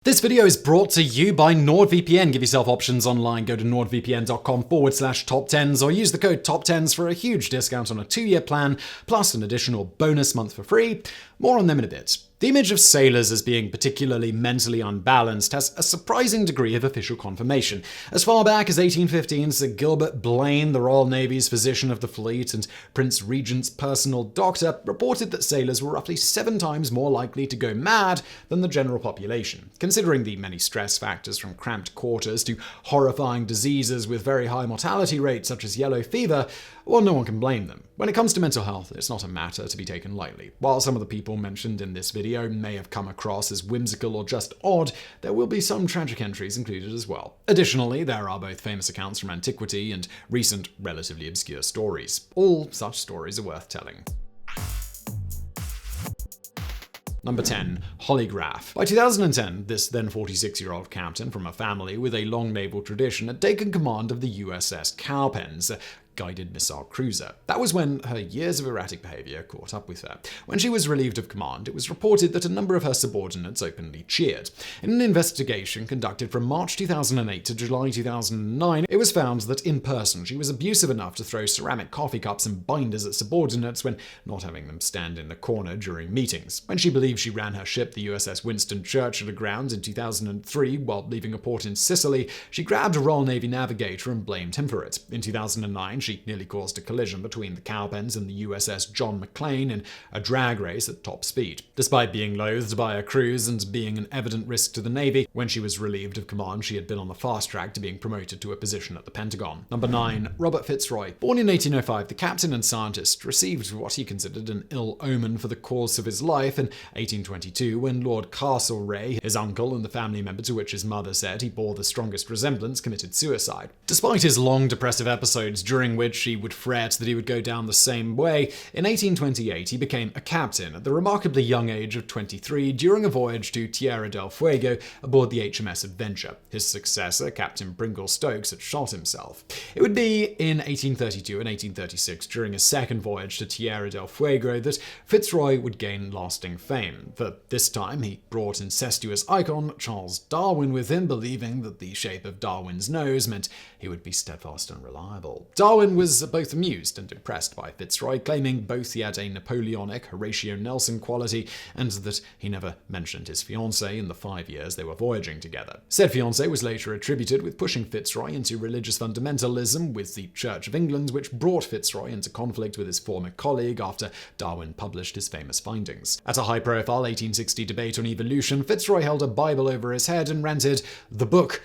This video is brought to you by NordVPN. Give yourself options online. Go to nordvpn.com/TopTenz or use the code TopTenz for a huge discount on a 2-year plan, plus an additional bonus month for free. More on them in a bit. The image of sailors as being particularly mentally unbalanced has a surprising degree of official confirmation. As far back as 1815, Sir Gilbert Blane, the Royal Navy's physician of the fleet and Prince Regent's personal doctor, reported that sailors were roughly 7 times more likely to go mad than the general population. Considering the many stress factors from cramped quarters to horrifying diseases with very high mortality rates such as yellow fever, well, no one can blame them. When it comes to mental health, it's not a matter to be taken lightly. While some of the people mentioned in this video may have come across as whimsical or just odd, there will be some tragic entries included as well. Additionally, there are both famous accounts from antiquity and recent, relatively obscure stories. All such stories are worth telling. Number 10. Holograph. By 2010, this then 46-year-old captain from a family with a long naval tradition had taken command of the USS Cowpens, a guided missile cruiser. That was when her years of erratic behavior caught up with her. When she was relieved of command, it was reported that a number of her subordinates openly cheered. In an investigation conducted from March 2008 to July 2009, it was found that in person she was abusive enough to throw ceramic coffee cups and binders at subordinates when not having them stand in the corner during meetings. When she believed she ran her ship, the USS Winston Churchill, aground in 2003 while leaving a port in Sicily, she grabbed a Royal Navy navigator and blamed him for it. In 2009, she nearly caused a collision between the Cowpens and the USS John McClane in a drag race at top speed. Despite being loathed by her crews and being an evident risk to the Navy, when she was relieved of command, she had been on the fast track to being promoted to a position at the Pentagon. Number 9. Robert Fitzroy. Born in 1805, the captain and scientist received what he considered an ill omen for the course of his life in 1822 when Lord Castlereagh, his uncle and the family member to which his mother said he bore the strongest resemblance, committed suicide. Despite his long depressive episodes during which he would fret that he would go down the same way, in 1828 he became a captain at the remarkably young age of 23 during a voyage to Tierra del Fuego aboard the HMS Adventure. His successor, Captain Pringle Stokes, had shot himself. It would be in 1832 and 1836, during a second voyage to Tierra del Fuego, that Fitzroy would gain lasting fame. For this time, he brought incestuous icon Charles Darwin with him, believing that the shape of Darwin's nose meant he would be steadfast and reliable. Darwin was both amused and impressed by Fitzroy, claiming both he had a Napoleonic Horatio Nelson quality and that he never mentioned his fiancée in the 5 years they were voyaging together. Said fiancée was later attributed with pushing Fitzroy into religious fundamentalism with the Church of England, which brought Fitzroy into conflict with his former colleague after Darwin published his famous findings. At a high-profile 1860 debate on evolution, Fitzroy held a Bible over his head and ranted, the book,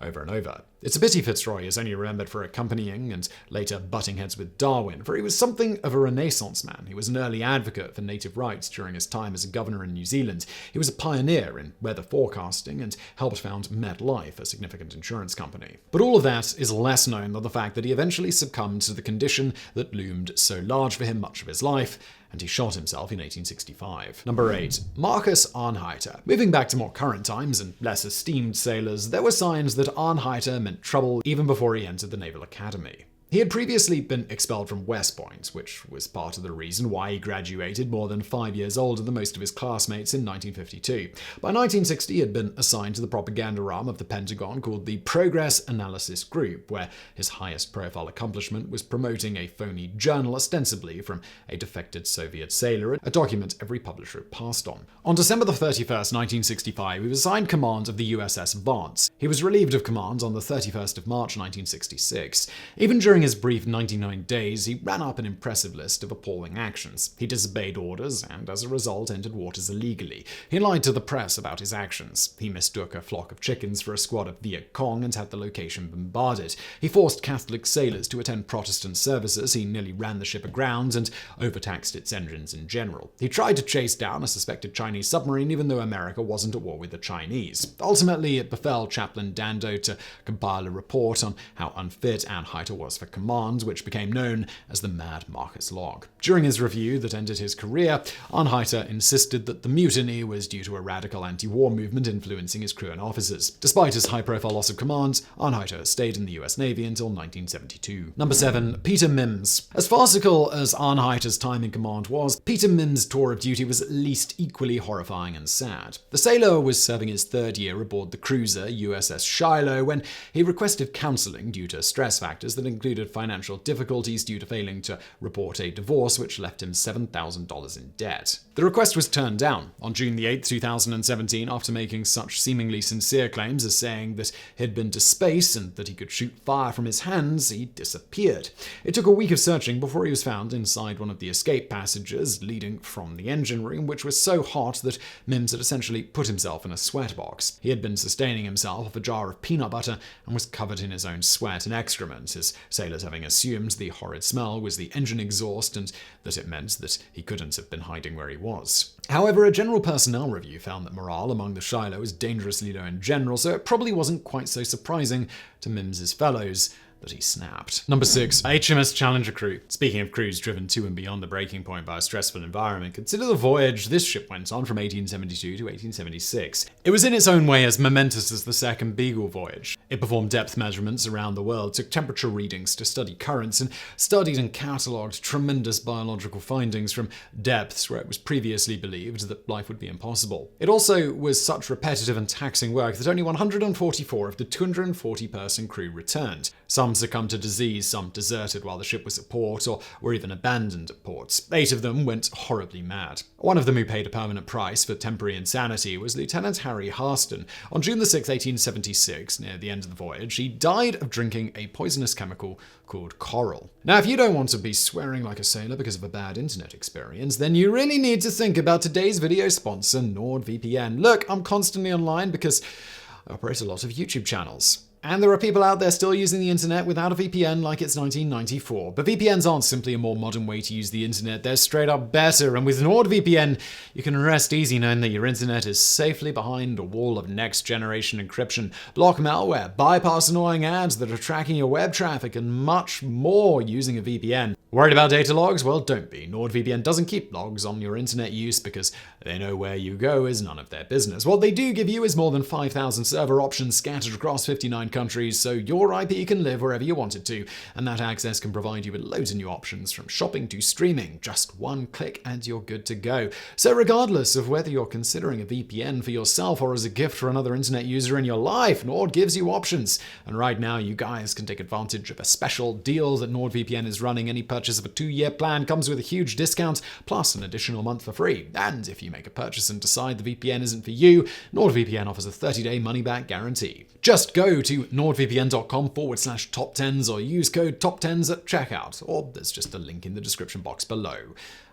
over and over. It's a pity Fitzroy is only remembered for accompanying and later butting heads with Darwin, for he was something of a Renaissance man. He was an early advocate for native rights during his time as a governor in New Zealand. He was a pioneer in weather forecasting and helped found MetLife, a significant insurance company. But all of that is less known than the fact that he eventually succumbed to the condition that loomed so large for him much of his life, and he shot himself in 1865. Number 8. Marcus Arnheiter. Moving back to more current times and less esteemed sailors, there were signs that Arnheiter meant trouble even before he entered the Naval Academy. He had previously been expelled from West Point, which was part of the reason why he graduated more than 5 years older than most of his classmates in 1952. By 1960, he had been assigned to the propaganda arm of the Pentagon called the Progress Analysis Group, where his highest profile accomplishment was promoting a phony journal ostensibly from a defected Soviet sailor, a document every publisher had passed on. On December 31st, 1965, he was assigned command of the USS Vance. He was relieved of command on the 31st of March, 1966. Even during his brief 99 days, he ran up an impressive list of appalling actions. He disobeyed orders and, as a result, entered waters illegally. He lied to the press about his actions. He mistook a flock of chickens for a squad of Viet Cong and had the location bombarded. He forced Catholic sailors to attend Protestant services. He nearly ran the ship aground and overtaxed its engines in general. He tried to chase down a suspected Chinese submarine even though America wasn't at war with the Chinese. Ultimately, it befell Chaplain Dando to compile a report on how unfit Arnheiter was for command, which became known as the Mad Marcus Log. During his review that ended his career, Arnheiter insisted that the mutiny was due to a radical anti-war movement influencing his crew and officers. Despite his high-profile loss of command, Arnheiter stayed in the US Navy until 1972. Number 7. Peter Mims. As farcical as Arnheiter's time in command was, Peter Mims' tour of duty was at least equally horrifying and sad. The sailor was serving his third year aboard the cruiser USS Shiloh when he requested counseling due to stress factors that included financial difficulties due to failing to report a divorce, which left him $7,000 in debt. The request was turned down. On June 8, 2017, after making such seemingly sincere claims as saying that he'd been to space and that he could shoot fire from his hands, he disappeared. It took a week of searching before he was found inside one of the escape passages leading from the engine room, which was so hot that Mims had essentially put himself in a sweat box. He had been sustaining himself off a jar of peanut butter and was covered in his own sweat and excrement, his sailors having assumed the horrid smell was the engine exhaust and that it meant that he couldn't have been hiding where he was. However, a general personnel review found that morale among the Shiloh was dangerously low in general, so it probably wasn't quite so surprising to Mims' fellows that he snapped. Number 6. HMS Challenger Crew. Speaking of crews driven to and beyond the breaking point by a stressful environment, consider the voyage this ship went on from 1872 to 1876. It was in its own way as momentous as the Second Beagle voyage. It performed depth measurements around the world, took temperature readings to study currents, and studied and catalogued tremendous biological findings from depths where it was previously believed that life would be impossible. It also was such repetitive and taxing work that only 144 of the 240-person crew returned. Some succumbed to disease, some deserted while the ship was at port, or were even abandoned at ports. 8 of them went horribly mad. One of them who paid a permanent price for temporary insanity was Lieutenant Harry Harston. On June 6, 1876, near the end of the voyage, he died of drinking a poisonous chemical called coral. Now, if you don't want to be swearing like a sailor because of a bad internet experience, then you really need to think about today's video sponsor, NordVPN. Look, I'm constantly online because I operate a lot of YouTube channels. And there are people out there still using the internet without a VPN like it's 1994. But VPNs aren't simply a more modern way to use the internet, they're straight up better. And with NordVPN, you can rest easy knowing that your internet is safely behind a wall of next generation encryption, block malware, bypass annoying ads that are tracking your web traffic, and much more using a VPN. Worried about data logs? Well, don't be. NordVPN doesn't keep logs on your internet use because they know where you go is none of their business. What they do give you is more than 5,000 server options scattered across 59 countries, so your IP can live wherever you want it to, and that access can provide you with loads of new options from shopping to streaming. Just one click and you're good to go. So regardless of whether you're considering a VPN for yourself or as a gift for another internet user in your life, Nord gives you options. And right now, you guys can take advantage of a special deal that NordVPN is running. Any purchase of a 2-year plan comes with a huge discount, plus an additional month for free. And if you make a purchase and decide the VPN isn't for you, NordVPN offers a 30-day money-back guarantee. Just go to nordvpn.com/TopTenz or use code TopTenz at checkout, or there's just a link in the description box below.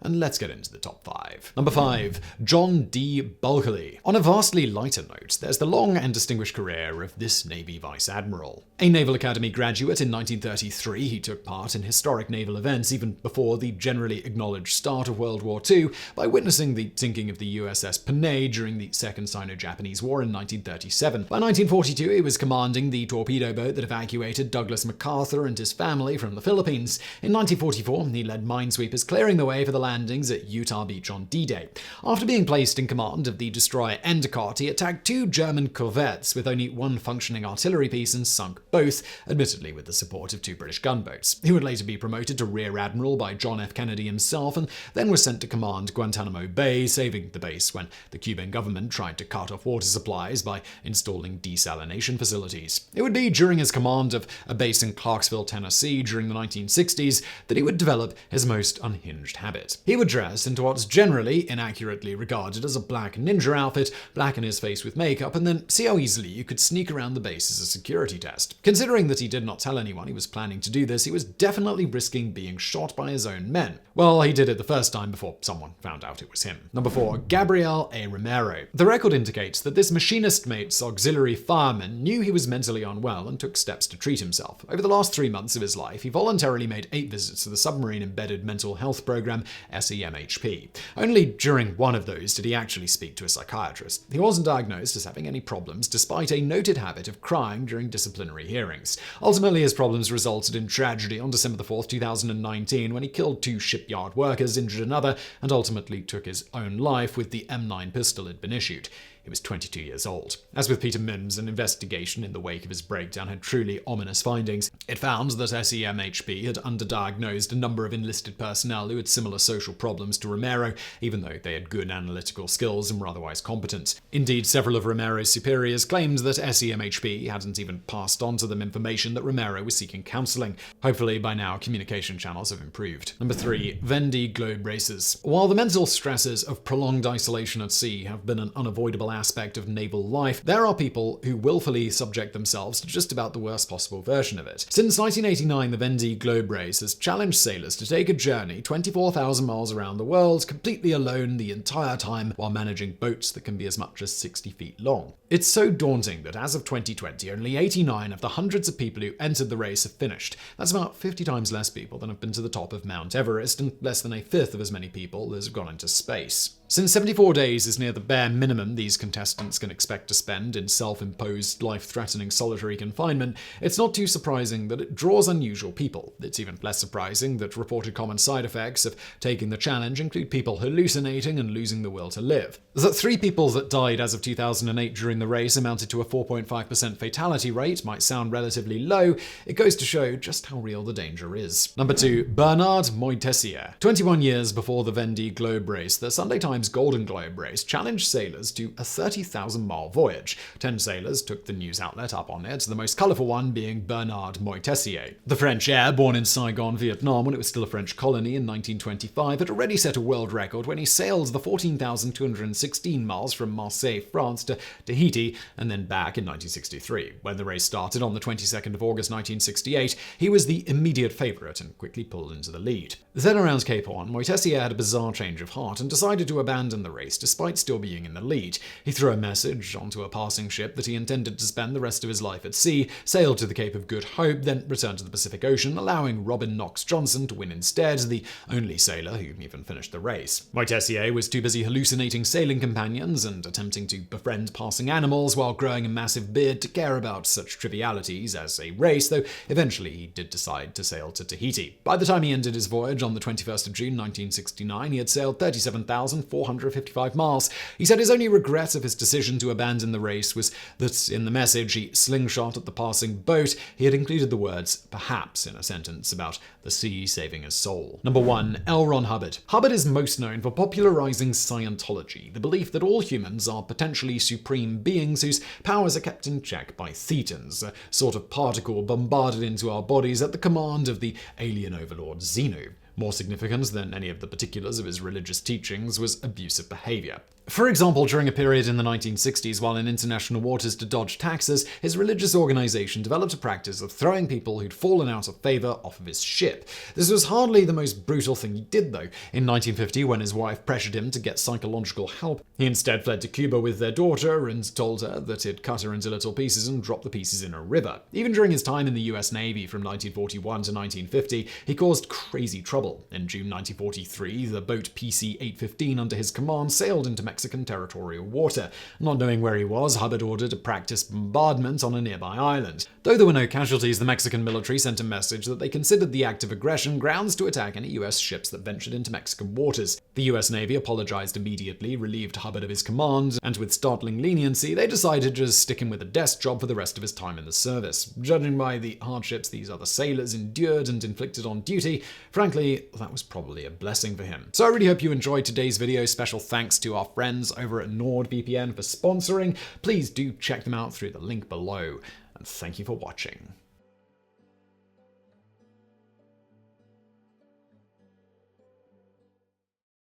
And let's get into the top 5. Number 5. John D Bulkeley. On a vastly lighter note, there's the long and distinguished career of this Navy Vice Admiral. A Naval Academy graduate in 1933, he took part in historic naval events even before the generally acknowledged start of World War II by witnessing the sinking of the USS Panay during the Second Sino-Japanese War in 1937. By 1942, he was commanding the torpedo boat that evacuated Douglas MacArthur and his family from the Philippines. In 1944, he led minesweepers clearing the way for the landings at Utah Beach on D-Day. After being placed in command of the destroyer Endicott, he attacked 2 German corvettes with only 1 functioning artillery piece and sunk both, admittedly with the support of 2 British gunboats. He would later be promoted to Rear Admiral by John F. Kennedy himself, and then was sent to command Guantanamo Bay, saving the base when the Cuban government tried to cut off water supplies by installing desalination facilities. It would be during his command of a base in Clarksville, Tennessee during the 1960s that he would develop his most unhinged habit. He would dress into what's generally inaccurately regarded as a black ninja outfit, blacken his face with makeup, and then see how easily you could sneak around the base as a security test. Considering that he did not tell anyone he was planning to do this, he was definitely risking being shot by his own men. Well, he did it the first time before someone found out it was him. Number 4. Gabriel A Romero. The record indicates that this machinist mate's auxiliary fireman knew he was mentally unwell and took steps to treat himself. Over the last 3 months of his life, he voluntarily made 8 visits to the submarine-embedded mental health program SEMHP. Only during one of those did he actually speak to a psychiatrist. He wasn't diagnosed as having any problems, despite a noted habit of crying during disciplinary hearings. Ultimately, his problems resulted in tragedy on December 4, 2019, when he killed 2 shipyard workers, injured another, and ultimately took his own life with the M9 pistol had been issued. He was 22 years old. As with Peter Mims, an investigation in the wake of his breakdown had truly ominous findings. It found that SEMHP had underdiagnosed a number of enlisted personnel who had similar social problems to Romero, even though they had good analytical skills and were otherwise competent. Indeed, several of Romero's superiors claimed that SEMHP hadn't even passed on to them information that Romero was seeking counseling. Hopefully, by now, communication channels have improved. Number 3. Vendi globe races. While the mental stresses of prolonged isolation at sea have been an unavoidable aspect of naval life, there are people who willfully subject themselves to just about the worst possible version of it. Since 1989, the Vendi globe race has challenged sailors to take a journey 24,000 miles around the world, completely alone the entire time, while managing boats that can be as much as 60 feet long. It's so daunting that as of 2020, only 89 of the hundreds of people who entered the race have finished. That's about 50 times less people than have been to the top of Mount Everest, and less than a fifth of as many people as have gone into space. Since 74 days is near the bare minimum these contestants can expect to spend in self-imposed, life-threatening solitary confinement, it's not too surprising that it draws unusual people. It's even less surprising that reported common side effects of taking the challenge include people hallucinating and losing the will to live. That 3 people that died as of 2008 during the race amounted to a 4.5% fatality rate might sound relatively low. It goes to show just how real the danger is. Number 2. Bernard Moitessier. 21 years before the Vendi globe race, the Sunday Times Golden Globe race challenged sailors to a 30,000-mile voyage. 10 sailors took the news outlet up on it, the most colourful one being Bernard Moitessier. The French heir, born in Saigon, Vietnam, when it was still a French colony in 1925, had already set a world record when he sailed the 14,216 miles from Marseille, France to Tahiti and then back in 1963. When the race started on the 22nd of August 1968, he was the immediate favourite and quickly pulled into the lead. Then around Cape Horn, Moitessier had a bizarre change of heart and decided to abandon the race despite still being in the lead. He threw a message onto a passing ship that he intended to spend the rest of his life at sea, sailed to the Cape of Good Hope, then returned to the Pacific Ocean, allowing Robin Knox Johnson to win instead, the only sailor who even finished the race. Moitessier was too busy hallucinating sailing companions and attempting to befriend passing animals while growing a massive beard to care about such trivialities as a race, though eventually he did decide to sail to Tahiti. By the time he ended his voyage on the 21st of June 1969, he had sailed 37,455 miles. He said his only regret of his decision to abandon the race was that in the message he slingshot at the passing boat, he had included the words "perhaps" in a sentence about the sea saving his soul. Number 1. L. Ron Hubbard. Hubbard is most known for popularizing Scientology, the belief that all humans are potentially supreme beings whose powers are kept in check by thetans, a sort of particle bombarded into our bodies at the command of the alien overlord Xenu. More significant than any of the particulars of his religious teachings was abusive behavior. For example, during a period in the 1960s while in international waters to dodge taxes, his religious organization developed a practice of throwing people who'd fallen out of favor off of his ship. This was hardly the most brutal thing he did, though. In 1950, when his wife pressured him to get psychological help, he instead fled to Cuba with their daughter and told her that he'd cut her into little pieces and drop the pieces in a river. Even during his time in the US Navy from 1941 to 1950, he caused crazy trouble. In June 1943, the boat PC-815 under his command sailed into Mexican territorial water. Not knowing where he was, Hubbard ordered to practice bombardment on a nearby island. Though there were no casualties, the Mexican military sent a message that they considered the act of aggression grounds to attack any US ships that ventured into Mexican waters. The US Navy apologized immediately, relieved Hubbard of his command, and with startling leniency, they decided to stick him with a desk job for the rest of his time in the service. Judging by the hardships these other sailors endured and inflicted on duty, frankly, that was probably a blessing for him. So I really hope you enjoyed today's video. Special thanks to our friends over at NordVPN for sponsoring. Please do check them out through the link below. And thank you for watching.